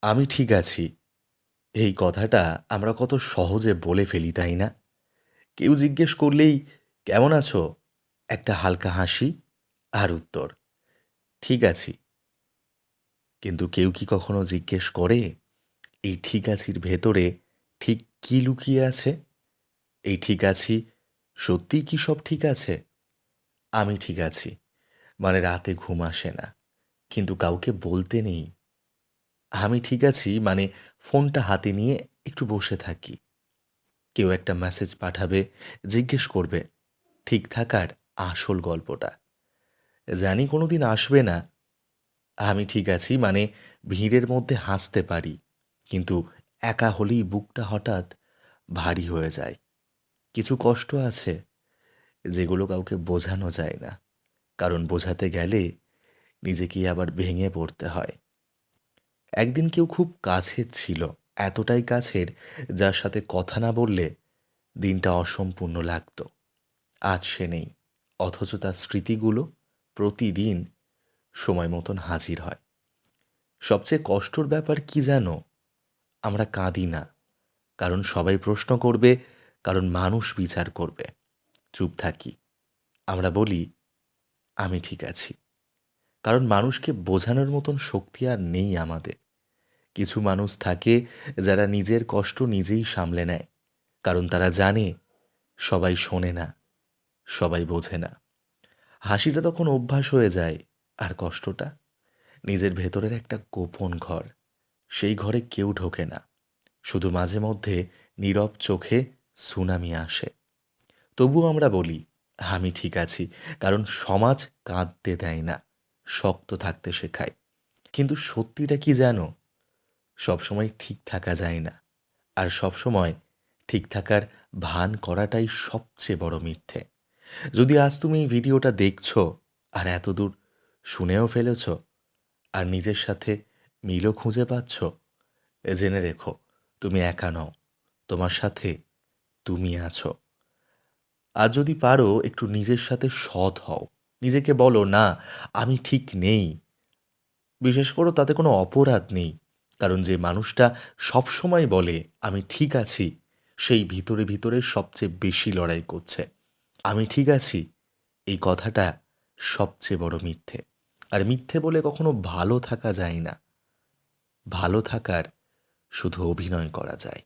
আমি ঠিক আছি। এই কথাটা আমরা কত সহজে বলে ফেলি, তাই না? কেউ জিজ্ঞেস করলেই, "কেমন আছো?" একটা হালকা হাসি আর উত্তর, "ঠিক আছি।" কিন্তু কেউ কি কখনো জিজ্ঞেস করে, এই ঠিক আছির ভেতরে ঠিক কী লুকিয়ে আছে? এই ঠিক আছি সত্যিই কি সব ঠিক আছে? আমি ঠিক আছি। মানে রাতে ঘুম আসে না। কিন্তু কাউকে বলতে নেই। আমি ঠিক আছি মানে ফোনটা হাতে নিয়ে একটু বসে থাকি। কেউ একটা মেসেজ পাঠাবে, জিজ্ঞেস করবে ঠিক থাকার আসল গল্পটা। জানি কোনোদিন আসবে না। আমি ঠিক আছি মানে ভিড়ের মধ্যে হাসতে পারি, কিন্তু একা হলেই বুকটা হঠাৎ ভারী হয়ে যায়। কিছু কষ্ট আছে যেগুলো কাউকে বোঝানো যায় না, কারণ বোঝাতে গেলে নিজেকেই আবার ভেঙে পড়তে হয়। একদিন কেউ খুব কাছের ছিল, এতটাই কাছের যার সাথে কথা না বললে দিনটা অসম্পূর্ণ লাগতো। আজ সে নেই, অথচ তার স্মৃতিগুলো প্রতিদিন সময় মতন হাজির হয়। সবচেয়ে কষ্টর ব্যাপার কি জানো? আমরা কাঁদি না, কারণ সবাই প্রশ্ন করবে, কারণ মানুষ বিচার করবে। চুপ থাকি, আমরা বলি আমি ঠিক আছি, কারণ মানুষকে বোঝানোর মতন শক্তি আর নেই আমাদের। কিছু মানুষ থাকে যারা নিজের কষ্ট নিজেই সামলে নেয়, কারণ তারা জানে সবাই শোনে না, সবাই বোঝে না। হাসিটা তখন অভ্যাস হয়ে যায়, আর কষ্টটা নিজের ভেতরের একটা গোপন ঘর। সেই ঘরে কেউ ঢোকে না, শুধু মাঝে মধ্যে নীরব চোখে সুনামি আসে। তবুও আমরা বলি আমি ঠিক আছি, কারণ সমাজ কাঁদতে দেয় না, শক্ত থাকতে শেখায়। কিন্তু সত্যিটা কি জানো? সবসময় ঠিক থাকা যায় না, আর সবসময় ঠিক থাকার ভান করাটাই সবচেয়ে বড় মিথ্যে। যদি আজ তুমি এই ভিডিওটা দেখছো আর এতদূর শুনেও ফেলেছ, আর নিজের সাথে মিলও খুঁজে পাচ্ছ, জেনে রেখো তুমি একা নও, তোমার সাথে তুমি আছো। আর যদি পারো একটু নিজের সাথে সৎ হও, নিজেকে বলো না আমি ঠিক নেই। বিশেষ করো তাতে কোনো অপরাধ নেই, কারণ যে মানুষটা সবসময় বলে আমি ঠিক আছি, সেই ভিতরে ভিতরে সবচেয়ে বেশি লড়াই করছে। আমি ঠিক আছি এই কথাটা সবচেয়ে বড় মিথ্যে। আর মিথ্যে বলে কখনো ভালো থাকা যায় না। ভালো থাকার শুধু অভিনয় করা যায়।